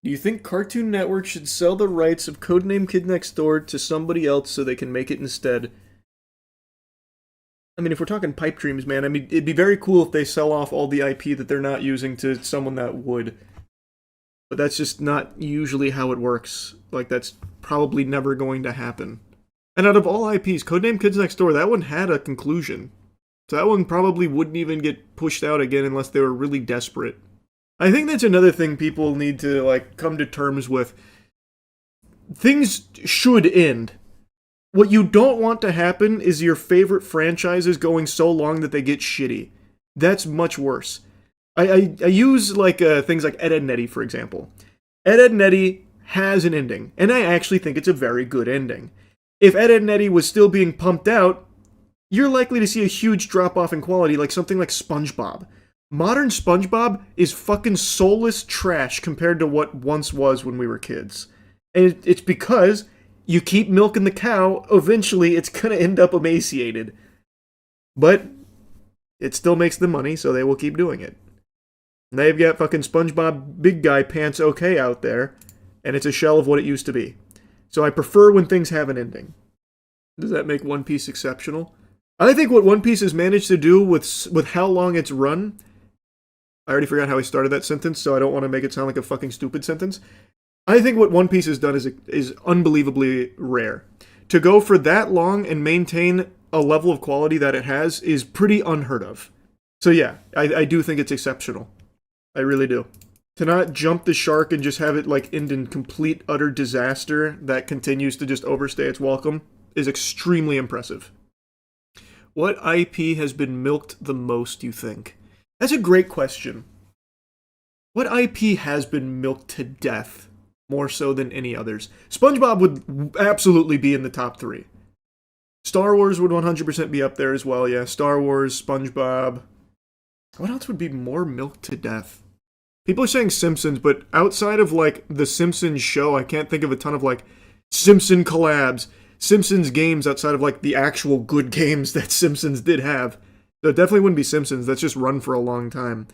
Do you think Cartoon Network should sell the rights of Codename Kid Next Door to somebody else so they can make it instead? I mean, if we're talking pipe dreams, man, I mean, it'd be very cool if they sell off all the IP that they're not using to someone that would. But that's just not usually how it works. Like, that's probably never going to happen. And out of all IPs, Codename Kids Next Door, that one had a conclusion. So that one probably wouldn't even get pushed out again unless they were really desperate. I think that's another thing people need to, like, come to terms with. Things should end. What you don't want to happen is your favorite franchises going so long that they get shitty. That's much worse. I use like things like Ed, Edd n Eddy, for example. Ed, Edd n Eddy has an ending, and I actually think it's a very good ending. If Ed, Edd n Eddy was still being pumped out, you're likely to see a huge drop-off in quality like something like SpongeBob. Modern SpongeBob is fucking soulless trash compared to what once was when we were kids. And it's because you keep milking the cow, eventually it's gonna end up emaciated. But it still makes them money, so they will keep doing it. And they've got fucking SpongeBob Big Guy Pants OK out there, and it's a shell of what it used to be. So I prefer when things have an ending. Does that make One Piece exceptional? I think what One Piece has managed to do with how long it's run, I already forgot how I started that sentence, so I don't want to make it sound like a fucking stupid sentence. I think what One Piece has done is unbelievably rare. To go for that long and maintain a level of quality that it has is pretty unheard of. So yeah, I do think it's exceptional. I really do. To not jump the shark and just have it like end in complete utter disaster that continues to just overstay its welcome is extremely impressive. What IP has been milked the most, you think? That's a great question. What IP has been milked to death? More so than any others. SpongeBob would absolutely be in the top 3. Star Wars would 100% be up there as well, yeah. Star Wars, SpongeBob. What else would be more milked to death? People are saying Simpsons, but outside of, like, the Simpsons show, I can't think of a ton of, like, Simpson collabs, Simpsons games outside of, like, the actual good games that Simpsons did have. So it definitely wouldn't be Simpsons. That's just run for a long time.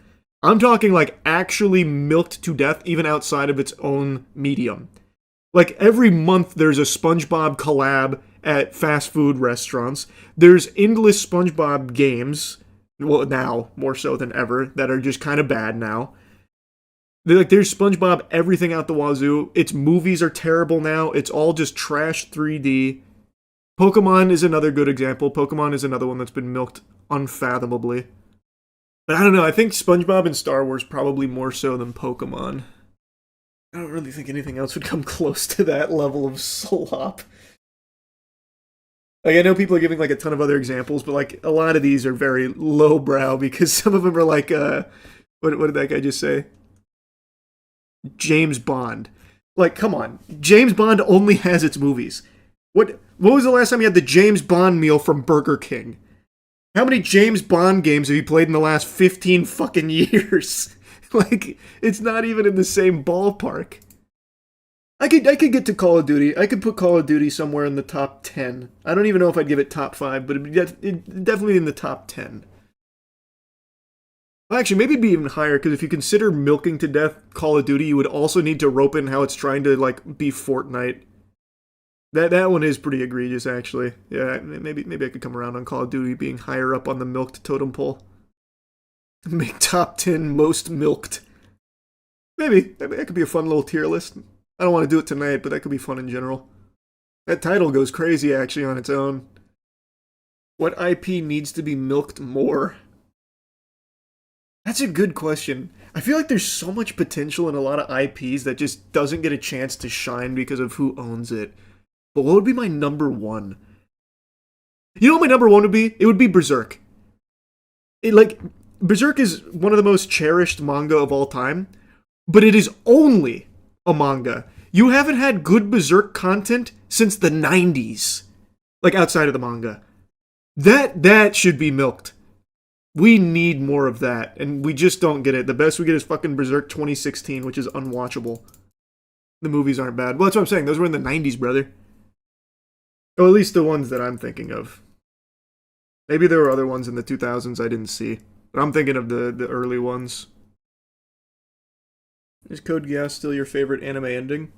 I'm talking like actually milked to death even outside of its own medium. Like every month there's a SpongeBob collab at fast food restaurants. There's endless SpongeBob games, well now more so than ever, that are just kind of bad now. There's SpongeBob everything out the wazoo. Its movies are terrible now. It's all just trash 3D. Pokemon is another good example. Pokemon is another one that's been milked unfathomably. But I don't know, I think SpongeBob and Star Wars probably more so than Pokemon. I don't really think anything else would come close to that level of slop. Like, I know people are giving, like, a ton of other examples, but, like, a lot of these are very lowbrow because some of them are like, what did that guy just say? James Bond. Like, come on. James Bond only has its movies. What was the last time you had the James Bond meal from Burger King? How many James Bond games have you played in the last 15 fucking years? Like, it's not even in the same ballpark. I could get to Call of Duty. I could put Call of Duty somewhere in the top 10. I don't even know if I'd give it top 5, but it'd be definitely in the top 10. Well, actually, maybe it'd be even higher, because if you consider milking to death Call of Duty, you would also need to rope in how it's trying to, like, be Fortnite. That one is pretty egregious, actually. Yeah, maybe I could come around on Call of Duty being higher up on the milked totem pole. Make top 10 most milked. Maybe that could be a fun little tier list. I don't want to do it tonight, but that could be fun in general. That title goes crazy, actually, on its own. What IP needs to be milked more? That's a good question. I feel like there's so much potential in a lot of IPs that just doesn't get a chance to shine because of who owns it. But what would be my number one? You know what my number one would be? It would be Berserk. Berserk is one of the most cherished manga of all time, but it is only a manga. You haven't had good Berserk content since the 90s. Like, outside of the manga. That should be milked. We need more of that, and we just don't get it. The best we get is fucking Berserk 2016, which is unwatchable. The movies aren't bad. Well, that's what I'm saying. Those were in the 90s, brother. Or at least the ones that I'm thinking of. Maybe there were other ones in the 2000s I didn't see. But I'm thinking of the early ones. Is Code Geass still your favorite anime ending?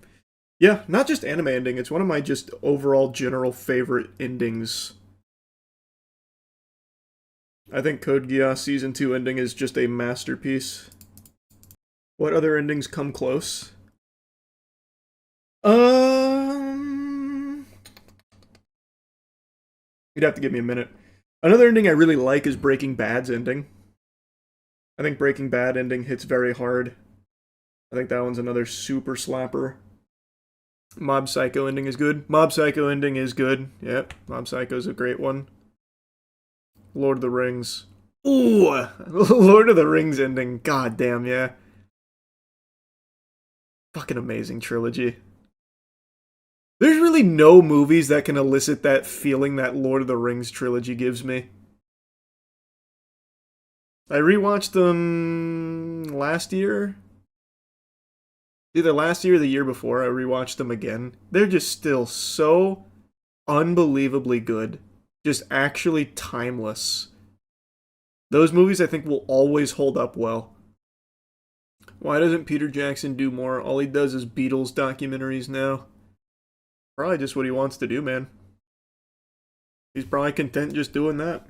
Yeah, not just anime ending, it's one of my just overall general favorite endings. I think Code Geass Season 2 ending is just a masterpiece. What other endings come close? You'd have to give me a minute. Another ending I really like is Breaking Bad's ending. I think Breaking Bad ending hits very hard. I think that one's another super slapper. Mob Psycho ending is good. Mob Psycho ending is good. Yep, Mob Psycho's a great one. Lord of the Rings. Ooh! Lord of the Rings ending. God damn, yeah. Fucking amazing trilogy. There's really no movies that can elicit that feeling that Lord of the Rings trilogy gives me. I rewatched them last year. Either last year or the year before, I rewatched them again. They're just still so unbelievably good. Just actually timeless. Those movies I think will always hold up well. Why doesn't Peter Jackson do more? All he does is Beatles documentaries now. Probably just what he wants to do, man. He's probably content just doing that.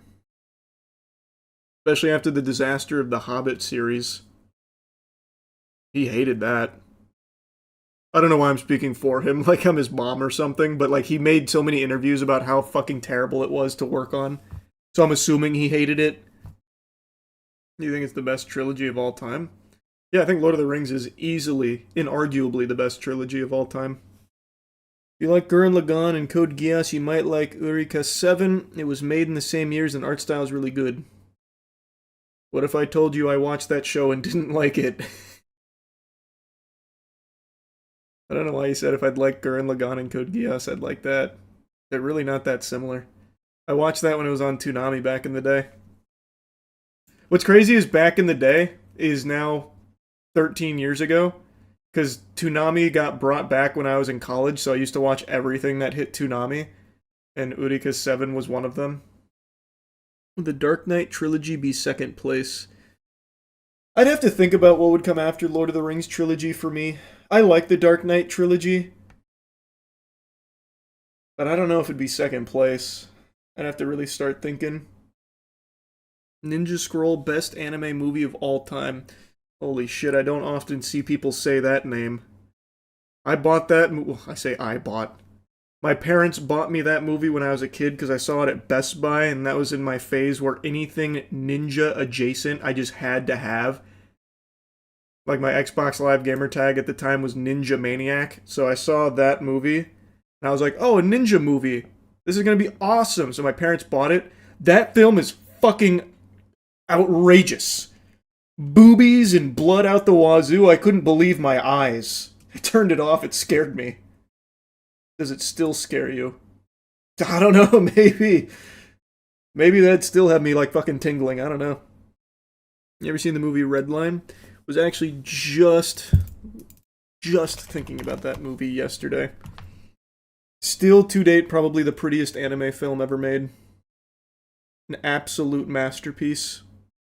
Especially after the disaster of the Hobbit series. He hated that. I don't know why I'm speaking for him, like I'm his mom or something, but like he made so many interviews about how fucking terrible it was to work on. So I'm assuming he hated it. You think it's the best trilogy of all time? Yeah, I think Lord of the Rings is easily, inarguably, the best trilogy of all time. If you like Gurren Lagann and Code Geass, you might like Eureka 7. It was made in the same years and art style is really good. What if I told you I watched that show and didn't like it? I don't know why you said if I'd like Gurren Lagann and Code Geass, I'd like that. They're really not that similar. I watched that when it was on Toonami back in the day. What's crazy is back in the day is now 13 years ago, because Toonami got brought back when I was in college, so I used to watch everything that hit Toonami, and Eureka 7 was one of them. Would the Dark Knight trilogy be second place? I'd have to think about what would come after Lord of the Rings trilogy for me. I like the Dark Knight trilogy, but I don't know if it'd be second place. I'd have to really start thinking. Ninja Scroll best anime movie of all time. Holy shit, I don't often see people say that name. I bought that, well, I say I bought. My parents bought me that movie when I was a kid because I saw it at Best Buy, and that was in my phase where anything ninja adjacent I just had to have. Like my Xbox Live gamer tag at the time was Ninja Maniac, so I saw that movie, and I was like, oh, a ninja movie. This is going to be awesome. So my parents bought it. That film is fucking outrageous. Boobies and blood out the wazoo. I couldn't believe my eyes. I turned it off. It scared me. Does it still scare you? I don't know. Maybe. Maybe that'd still have me like fucking tingling. I don't know. You ever seen the movie Redline? Was actually just thinking about that movie yesterday. Still to date probably the prettiest anime film ever made. An absolute masterpiece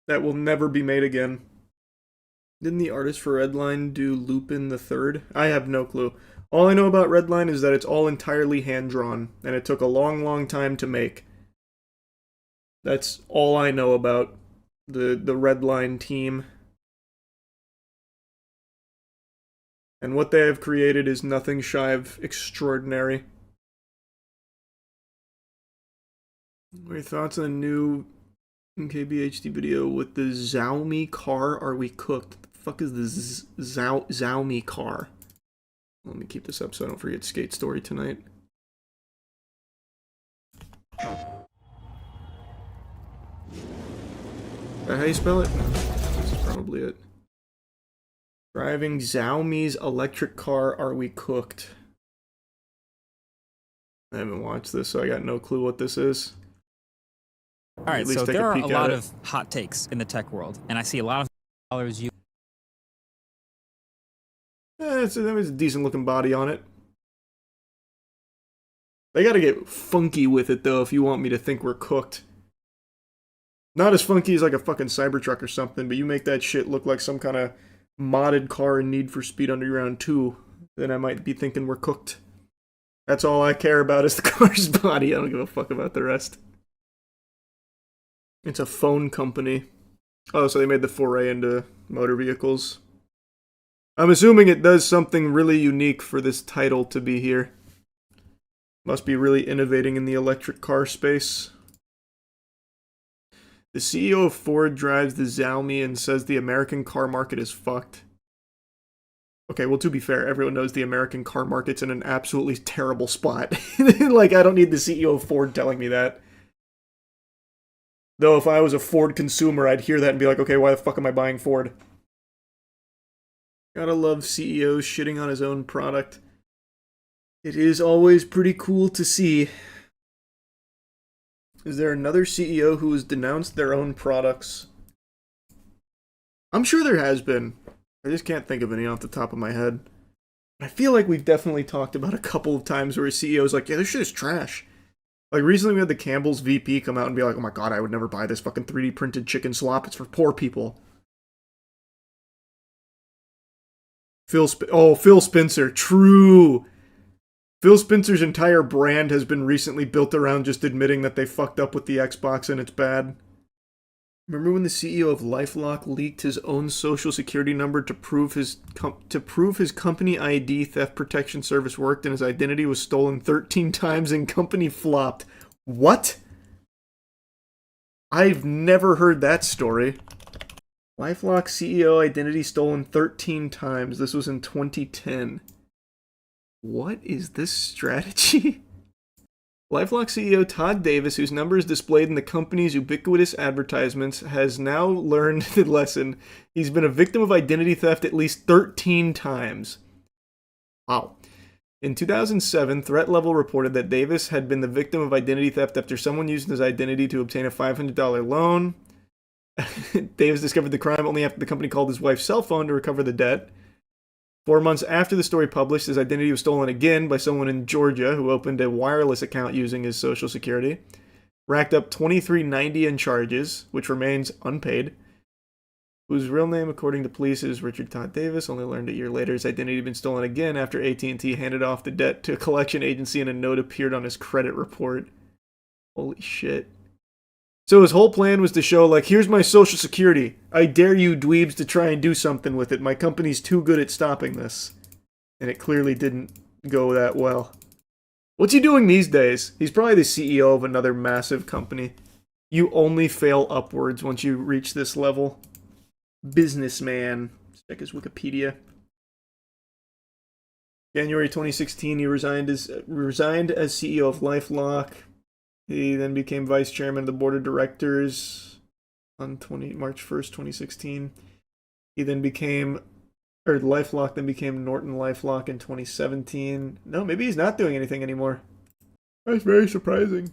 that will never be made again. Didn't the artist for Redline do Lupin the Third? I have no clue. All I know about Redline is that it's all entirely hand-drawn, and it took a long, long time to make. That's all I know about the Redline team. And what they have created is nothing shy of extraordinary. What are your thoughts on the new MKBHD video with the Xiaomi car? Are we cooked? What the fuck is the Xiaomi car? Let me keep this up so I don't forget Skate Story tonight. Is that how you spell it? No, this is probably it. Driving Xiaomi's electric car, are we cooked? I haven't watched this, so I got no clue what this is. Alright, so there are a lot of hot takes in the tech world, and I see a lot of dollars you. It's a decent looking body on it. They gotta get funky with it, though, if you want me to think we're cooked. Not as funky as like a fucking Cybertruck or something, but you make that shit look like some kind of modded car in Need for Speed Underground 2, then I might be thinking we're cooked. That's all I care about is the car's body. I don't give a fuck about the rest. It's a phone company. Oh, so they made the foray into motor vehicles. I'm assuming it does something really unique for this title to be here. Must be really innovating in the electric car space. The CEO of Ford drives the Xiaomi and says the American car market is fucked. Okay, well, to be fair, everyone knows the American car market's in an absolutely terrible spot. Like, I don't need the CEO of Ford telling me that. Though, if I was a Ford consumer, I'd hear that and be like, okay, why the fuck am I buying Ford? Gotta love CEOs shitting on his own product. It is always pretty cool to see. Is there another CEO who has denounced their own products? I'm sure there has been. I just can't think of any off the top of my head. I feel like we've definitely talked about a couple of times where a CEO is like, yeah, this shit is trash. Like, recently we had the Campbell's VP come out and be like, oh my god, I would never buy this fucking 3D printed chicken slop. It's for poor people. Phil Spencer. True. Phil Spencer's entire brand has been recently built around just admitting that they fucked up with the Xbox and it's bad. Remember when the CEO of Lifelock leaked his own social security number to prove his company ID theft protection service worked and his identity was stolen 13 times and company flopped? What? I've never heard that story. Lifelock CEO identity stolen 13 times. This was in 2010. What is this strategy? Lifelock CEO Todd Davis, whose number is displayed in the company's ubiquitous advertisements, has now learned the lesson. He's been a victim of identity theft at least 13 times. Wow. In 2007, Threat Level reported that Davis had been the victim of identity theft after someone used his identity to obtain a $500 loan. Davis discovered the crime only after the company called his wife's cell phone to recover the debt. 4 months after the story published, his identity was stolen again by someone in Georgia who opened a wireless account using his social security. Racked up $23.90 in charges, which remains unpaid. Whose real name, according to police, is Richard Todd Davis. Only learned a year later his identity had been stolen again after AT&T handed off the debt to a collection agency and a note appeared on his credit report. Holy shit. So his whole plan was to show, like, here's my social security. I dare you dweebs to try and do something with it. My company's too good at stopping this. And it clearly didn't go that well. What's he doing these days? He's probably the CEO of another massive company. You only fail upwards once you reach this level. Businessman. Let's check his Wikipedia. January 2016, he resigned as CEO of LifeLock. He then became vice chairman of the board of directors on March 1st, 2016. He then LifeLock then became Norton LifeLock in 2017. No, maybe he's not doing anything anymore. That's very surprising.